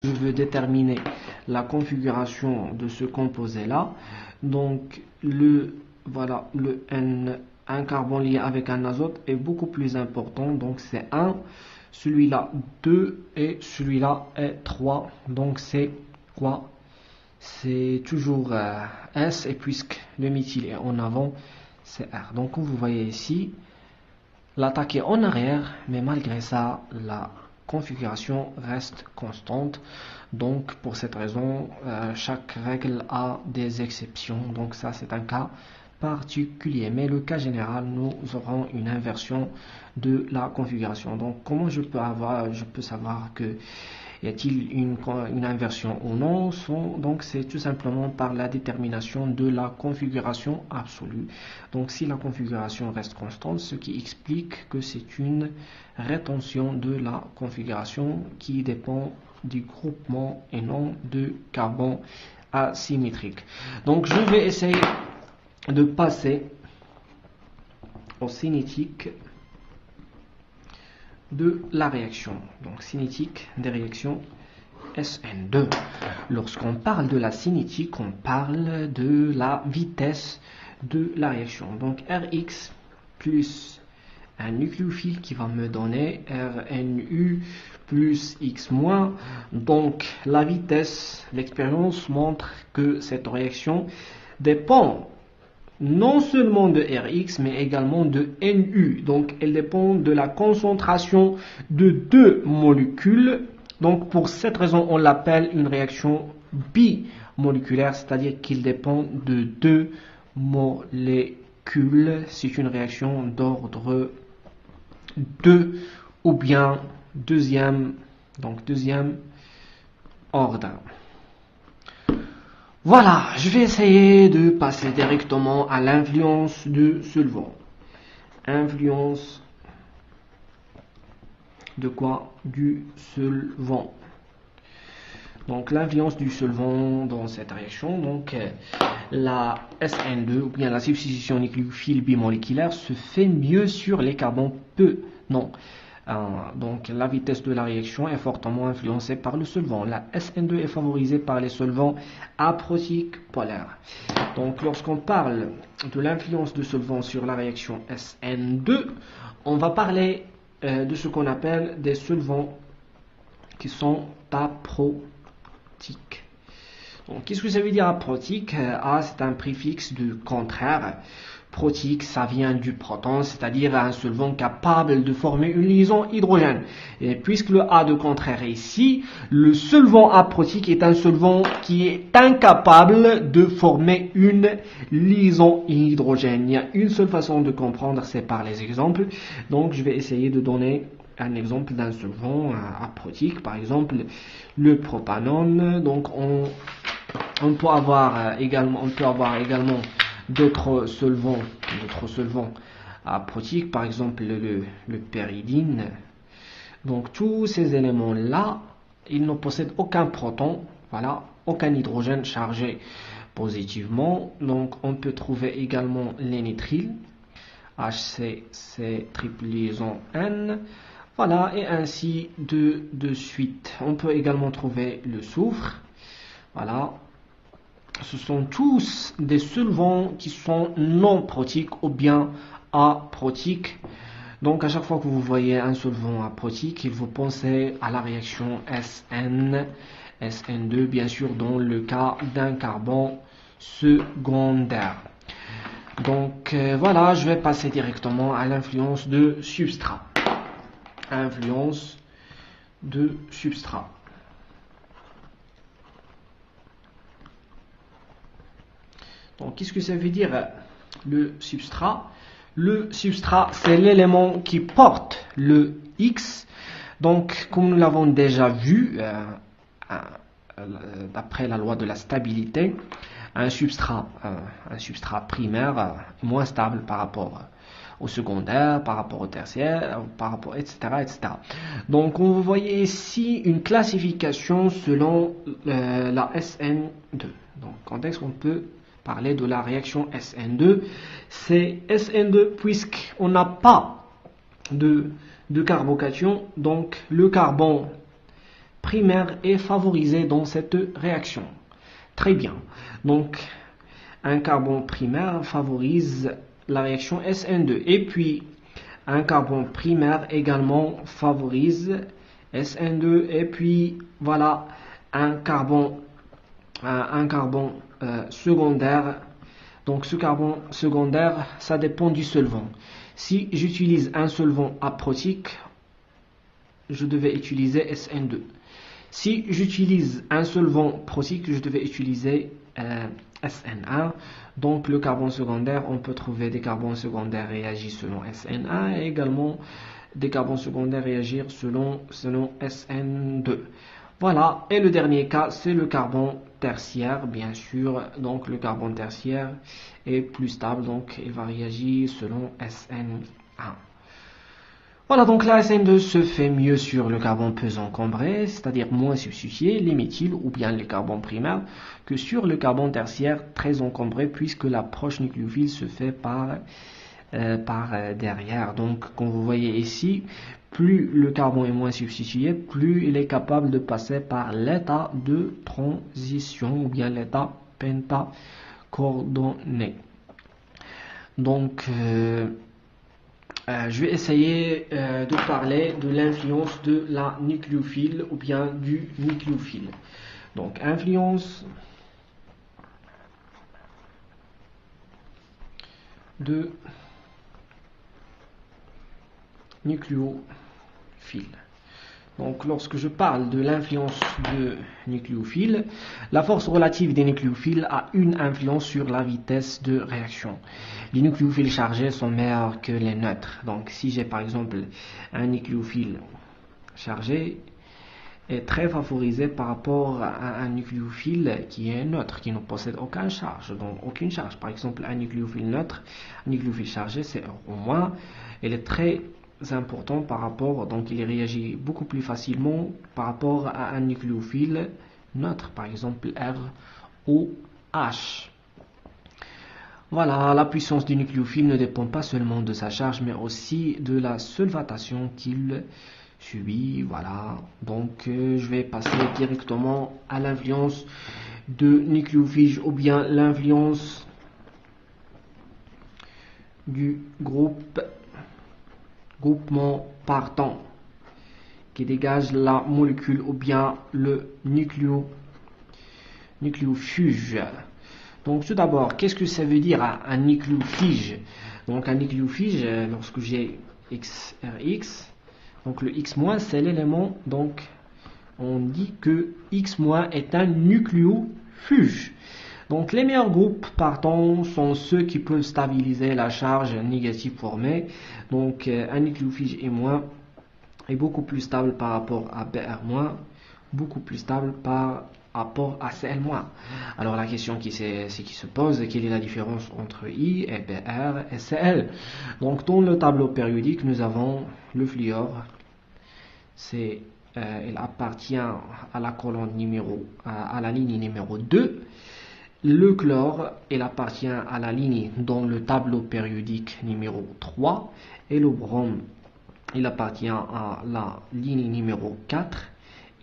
Je veux déterminer la configuration de ce composé là. Donc voilà, le N, un carbone lié avec un azote est beaucoup plus important. Donc c'est 1, celui-là 2 et celui-là est 3. Donc c'est quoi? C'est toujours S, et puisque le méthyle est en avant, c'est R. Donc comme vous voyez ici, l'attaque est en arrière, mais malgré ça, la configuration reste constante. Donc pour cette raison, chaque règle a des exceptions. Donc ça c'est un cas particulier. Mais le cas général, nous aurons une inversion de la configuration. Donc comment je peux savoir que y a-t-il une inversion ou non? Donc c'est tout simplement par la détermination de la configuration absolue. Donc si la configuration reste constante, ce qui explique que c'est une rétention de la configuration qui dépend du groupement et non de carbone asymétrique. Donc je vais essayer de passer au cinétique de la réaction. Donc cinétique des réactions SN2. Lorsqu'on parle de la cinétique, on parle de la vitesse de la réaction. Donc Rx plus un nucléophile qui va me donner RNU plus X-. Donc la vitesse, l'expérience montre que cette réaction dépend non seulement de Rx, mais également de Nu. Donc, elle dépend de la concentration de deux molécules. Donc, pour cette raison, on l'appelle une réaction bimoléculaire, c'est-à-dire qu'il dépend de deux molécules. C'est une réaction d'ordre 2 ou bien deuxième ordre. Voilà, je vais essayer de passer directement à l'influence du solvant. Influence de quoi? Du solvant. Donc l'influence du solvant dans cette réaction, donc la SN2 ou bien la substitution nucléophile bimoléculaire se fait mieux sur les carbones peu. Non. Donc la vitesse de la réaction est fortement influencée par le solvant. La SN2 est favorisée par les solvants aprotiques polaires. Donc lorsqu'on parle de l'influence du solvant sur la réaction SN2, on va parler de ce qu'on appelle des solvants qui sont aprotiques. Donc qu'est-ce que ça veut dire aprotique? A, c'est un préfixe de contraire. Protique, ça vient du proton, c'est-à-dire un solvant capable de former une liaison hydrogène. Et puisque le A de contraire est ici, le solvant aprotique est un solvant qui est incapable de former une liaison hydrogène. Il y a une seule façon de comprendre, c'est par les exemples. Donc je vais essayer de donner un exemple d'un solvant aprotique, par exemple le propanone. Donc on peut avoir également d'autres solvants aprotiques, par exemple le pyridine. Donc tous ces éléments là, ils ne possèdent aucun proton, voilà, aucun hydrogène chargé positivement. Donc on peut trouver également les nitriles, HCC triple liaison N, voilà, et ainsi de suite. On peut également trouver le soufre, voilà. Ce sont tous des solvants qui sont non protiques ou bien aprotiques. Donc à chaque fois que vous voyez un solvant aprotique, il faut penser à la réaction SN2, bien sûr dans le cas d'un carbone secondaire. Donc voilà, je vais passer directement à l'influence de substrat. Influence de substrat. Donc, qu'est-ce que ça veut dire le substrat? Le substrat, c'est l'élément qui porte le X. Donc, comme nous l'avons déjà vu, d'après la loi de la stabilité, un substrat primaire est moins stable par rapport au secondaire, par rapport au tertiaire, par rapport, etc., etc. Donc, vous voyez ici une classification selon la SN2. Donc, quand est-ce qu'on peut parler de la réaction SN2? C'est SN2 puisqu'on n'a pas de carbocation, donc le carbone primaire est favorisé dans cette réaction. Très bien. Donc, un carbone primaire favorise la réaction SN2. Et puis, un carbone primaire également favorise SN2. Et puis, voilà, un carbone secondaire. Donc, ce carbone secondaire, ça dépend du solvant. Si j'utilise un solvant aprotique, je devais utiliser SN2. Si j'utilise un solvant protique, je devais utiliser SN1. Donc le carbone secondaire, on peut trouver des carbones secondaires réagir selon SN1 et également des carbones secondaires réagir selon SN2. Voilà, et le dernier cas, c'est le carbone tertiaire, bien sûr. Donc le carbone tertiaire est plus stable, donc il va réagir selon SN1. Voilà, donc la SN2 se fait mieux sur le carbone pesant cambré, c'est-à-dire moins substitué, les méthyles ou bien les carbones primaires, que sur le carbone tertiaire très encombré, puisque l'approche nucléophile se fait par derrière. Donc, comme vous voyez ici, plus le carbone est moins substitué, plus il est capable de passer par l'état de transition ou bien l'état pentacoordonné. Donc, je vais essayer de parler de l'influence de la nucléophile ou bien du nucléophile. Donc, influence de nucléophile. Donc, lorsque je parle de l'influence de nucléophiles, la force relative des nucléophiles a une influence sur la vitesse de réaction. Les nucléophiles chargés sont meilleurs que les neutres. Donc, si j'ai par exemple un nucléophile chargé, est très favorisé par rapport à un nucléophile qui est neutre, qui ne possède aucune charge. Donc, aucune charge. Par exemple, un nucléophile neutre, un nucléophile chargé, c'est au moins, il est très important par rapport, donc il réagit beaucoup plus facilement par rapport à un nucléophile neutre, par exemple R ou H. Voilà, la puissance du nucléophile ne dépend pas seulement de sa charge, mais aussi de la solvatation qu'il subit. Voilà, donc je vais passer directement à l'influence de nucléophile ou bien l'influence du groupement partant qui dégage la molécule ou bien le nucléofuge. Donc tout d'abord, qu'est-ce que ça veut dire un nucléophige? Donc un nucléophige, lorsque j'ai XRX, donc le X- c'est l'élément, donc on dit que X- est un nucléofuge. Donc les meilleurs groupes partants sont ceux qui peuvent stabiliser la charge négative formée. Donc un nucléophile est beaucoup plus stable par rapport à Br-, beaucoup plus stable par rapport à Cl-. Alors la question qui se pose, quelle est la différence entre I et Br et Cl? Donc dans le tableau périodique, nous avons le fluor. Il appartient à la colonne à la ligne numéro 2. Le chlore, il appartient à la ligne dans le tableau périodique numéro 3. Et le brome, il appartient à la ligne numéro 4.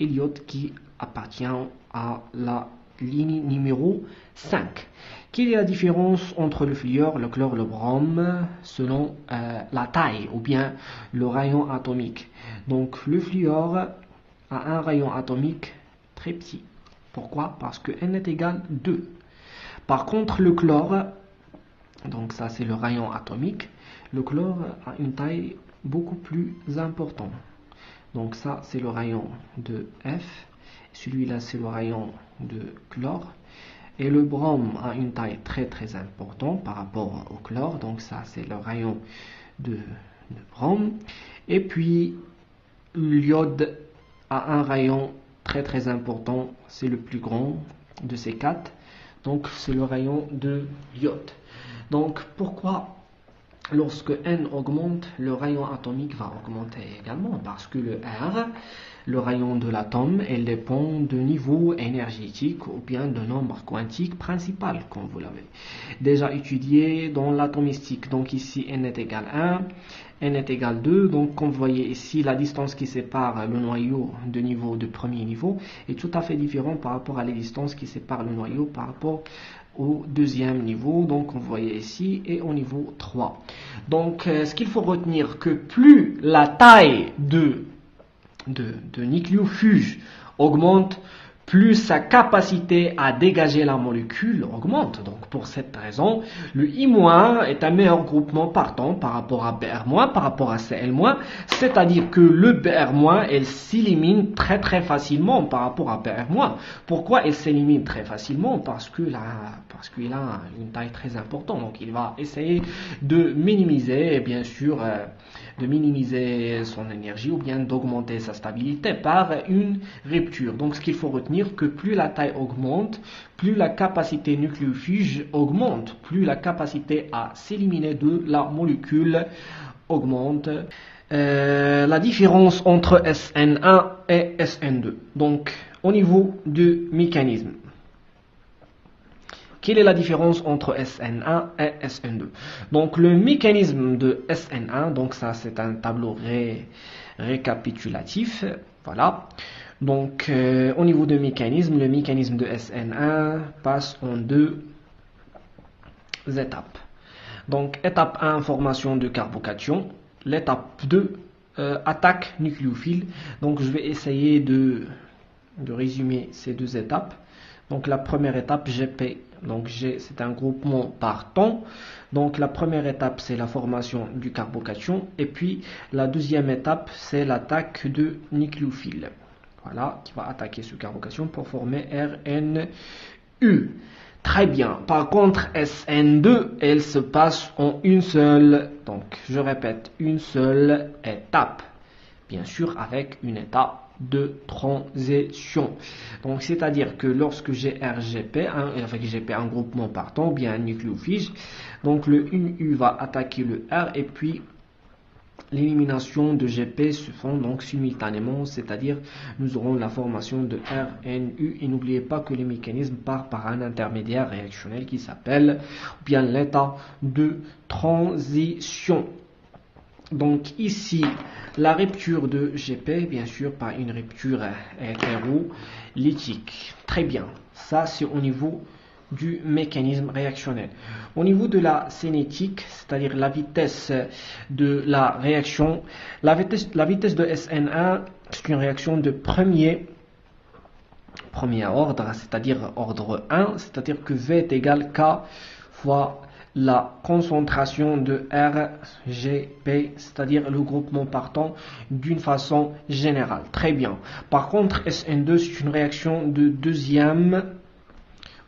Et l'iode qui appartient à la ligne numéro 5. Quelle est la différence entre le fluor, le chlore, le brome selon la taille ou bien le rayon atomique? Donc le fluor a un rayon atomique très petit. Pourquoi? Parce que n est égal 2. Par contre, le chlore, donc ça c'est le rayon atomique, le chlore a une taille beaucoup plus importante. Donc ça c'est le rayon de F, celui-là c'est le rayon de chlore. Et le brome a une taille très très importante par rapport au chlore, donc ça c'est le rayon de brome. Et puis l'iode a un rayon très très important, c'est le plus grand de ces quatre. Donc c'est le rayon de l'iode. Donc pourquoi lorsque n augmente, le rayon atomique va augmenter également? Parce que le R, le rayon de l'atome, il dépend de niveau énergétique ou bien de nombre quantique principal, comme vous l'avez déjà étudié dans l'atomistique. Donc ici n est égal 1 n est égal à 2. Donc, comme vous voyez ici, la distance qui sépare le noyau de premier niveau est tout à fait différente par rapport à la distance qui sépare le noyau par rapport au deuxième niveau. Donc, vous voyez ici, et au niveau 3. Donc, ce qu'il faut retenir, que plus la taille de nucléofuge augmente, plus sa capacité à dégager la molécule augmente. Donc, pour cette raison, le I- est un meilleur groupement partant par rapport à Br-, par rapport à Cl-, c'est-à-dire que le Br-, elle s'élimine très très facilement par rapport à Br-. Pourquoi elle s'élimine très facilement? Parce qu'il a une taille très importante. Donc, il va essayer de minimiser, bien sûr, de minimiser son énergie ou bien d'augmenter sa stabilité par une rupture. Donc, ce qu'il faut retenir, que plus la taille augmente, plus la capacité nucléofuge augmente, plus la capacité à s'éliminer de la molécule augmente. La différence entre SN1 et SN2. Donc, au niveau du mécanisme, quelle est la différence entre SN1 et SN2? Donc, le mécanisme de SN1, donc ça c'est un tableau récapitulatif, voilà. Donc, au niveau du mécanisme, le mécanisme de SN1 passe en 2 étapes. Donc, étape 1, formation de carbocation. L'étape 2, attaque nucléophile. Donc, je vais essayer de résumer ces 2 étapes. Donc, la première étape, GP. Donc, G, c'est un groupement par temps. Donc, la première étape, c'est la formation du carbocation. Et puis, la deuxième étape, c'est l'attaque de nucléophile. Voilà, qui va attaquer ce carbocation pour former RNU. Très bien. Par contre, SN2, elle se passe en une seule, donc je répète, une seule étape. Bien sûr, avec une étape de transition. Donc, c'est-à-dire que lorsque j'ai RGP, avec GP un groupement partant, ou bien un nucléophile, donc le U va attaquer le R et puis l'élimination de GP se font donc simultanément, c'est-à-dire nous aurons la formation de RNU et n'oubliez pas que le mécanisme part par un intermédiaire réactionnel qui s'appelle bien l'état de transition. Donc ici, la rupture de GP, bien sûr, par une rupture hétérolytique. Très bien, ça c'est au niveau du mécanisme réactionnel. Au niveau de la cinétique, c'est-à-dire la vitesse de la réaction, la vitesse de SN1, c'est une réaction de premier ordre, c'est-à-dire ordre 1, c'est-à-dire que V est égal K fois la concentration de RGP, c'est-à-dire le groupement partant d'une façon générale. Très bien. Par contre, SN2, c'est une réaction de deuxième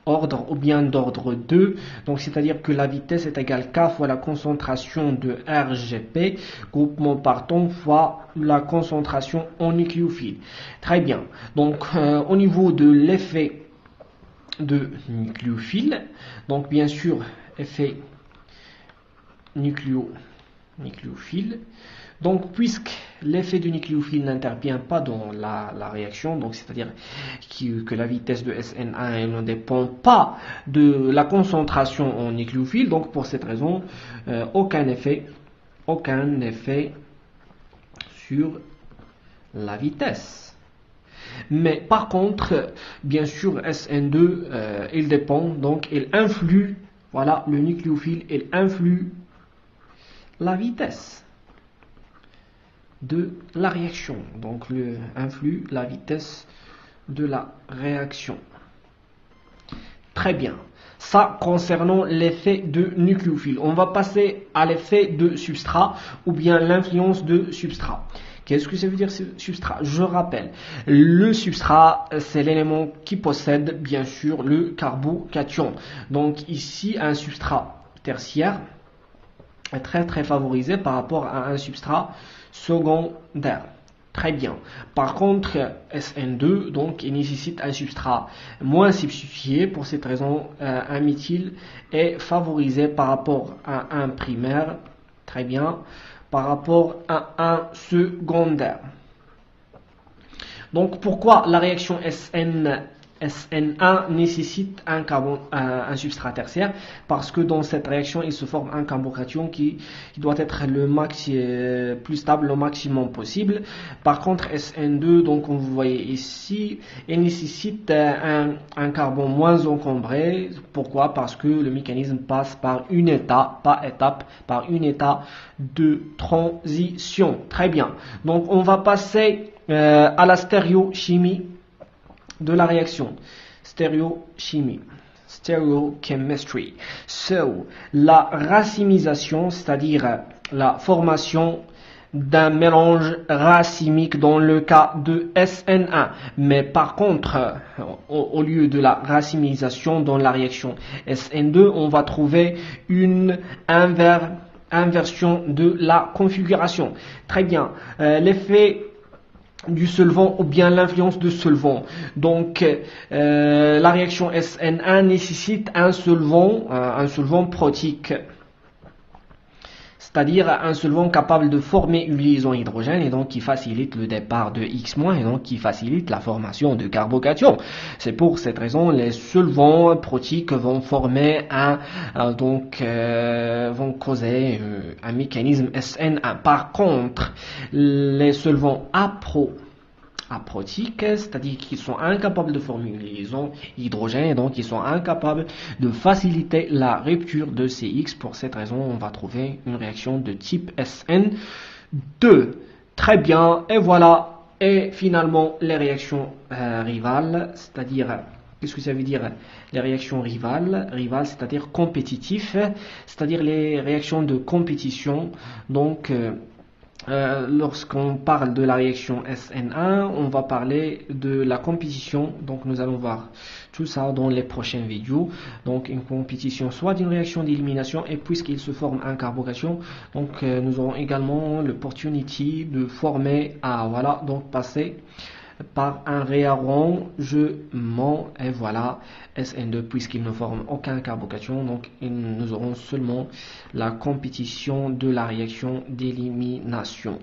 ordre ou bien d'ordre 2, donc c'est-à-dire que la vitesse est égale K fois la concentration de RGP, groupement partant, fois la concentration en nucléophile. Très bien, donc au niveau de l'effet de nucléophile, donc bien sûr, effet nucléophile. Donc, puisque l'effet du nucléophile n'intervient pas dans la réaction, donc c'est-à-dire que la vitesse de SN1 ne dépend pas de la concentration en nucléophile, donc pour cette raison, aucun effet sur la vitesse. Mais par contre, bien sûr, SN2, il dépend, donc il influe, voilà, le nucléophile, il influe la vitesse de la réaction, donc influe la vitesse de la réaction. Très bien, ça concernant l'effet de nucléophile. On va passer à l'effet de substrat ou bien l'influence de substrat. Qu'est-ce que ça veut dire substrat? Je rappelle, le substrat, c'est l'élément qui possède bien sûr le carbocation. Donc ici, un substrat tertiaire est très très favorisé par rapport à un substrat secondaire. Très bien. Par contre, SN2, donc, il nécessite un substrat moins substitué. Pour cette raison, un méthyle est favorisé par rapport à un primaire. Très bien. Par rapport à un secondaire. Donc, pourquoi la réaction SN SN1 nécessite un substrat tertiaire parce que dans cette réaction, il se forme un carbocation qui doit être plus stable au maximum possible. Par contre, SN2, donc comme vous voyez ici, il nécessite un carbone moins encombré. Pourquoi? Parce que le mécanisme passe par une étape, pas étape, par une étape de transition. Très bien. Donc on va passer à la stéréochimie de la réaction. Stéréochimie. Stereochemistry. So, la racimisation, c'est-à-dire la formation d'un mélange racimique dans le cas de SN1. Mais par contre, au lieu de la racimisation dans la réaction SN2, on va trouver une inversion de la configuration. Très bien. L'effet du solvant ou bien l'influence du solvant. Donc, la réaction SN1 nécessite un solvant protique, c'est-à-dire un solvant capable de former une liaison hydrogène et donc qui facilite le départ de X- et donc qui facilite la formation de carbocation. C'est pour cette raison les solvants protiques vont former vont causer un mécanisme SN1. Par contre, les solvants aprotiques, c'est-à-dire qu'ils sont incapables de former une liaison hydrogène et donc ils sont incapables de faciliter la rupture de CX. Pour cette raison, on va trouver une réaction de type SN2. Très bien, et voilà. Et finalement, les réactions rivales, c'est-à-dire, qu'est-ce que ça veut dire les réactions rivales, c'est-à-dire compétitif, c'est-à-dire les réactions de compétition. Donc, lorsqu'on parle de la réaction SN1, on va parler de la compétition. Donc nous allons voir tout ça dans les prochaines vidéos. Donc une compétition soit d'une réaction d'élimination et puisqu'il se forme un carbocation, donc nous aurons également l'opportunité de former donc passer par un réarrangement et voilà SN2 puisqu'il ne forme aucun carbocation, donc nous aurons seulement la compétition de la réaction d'élimination.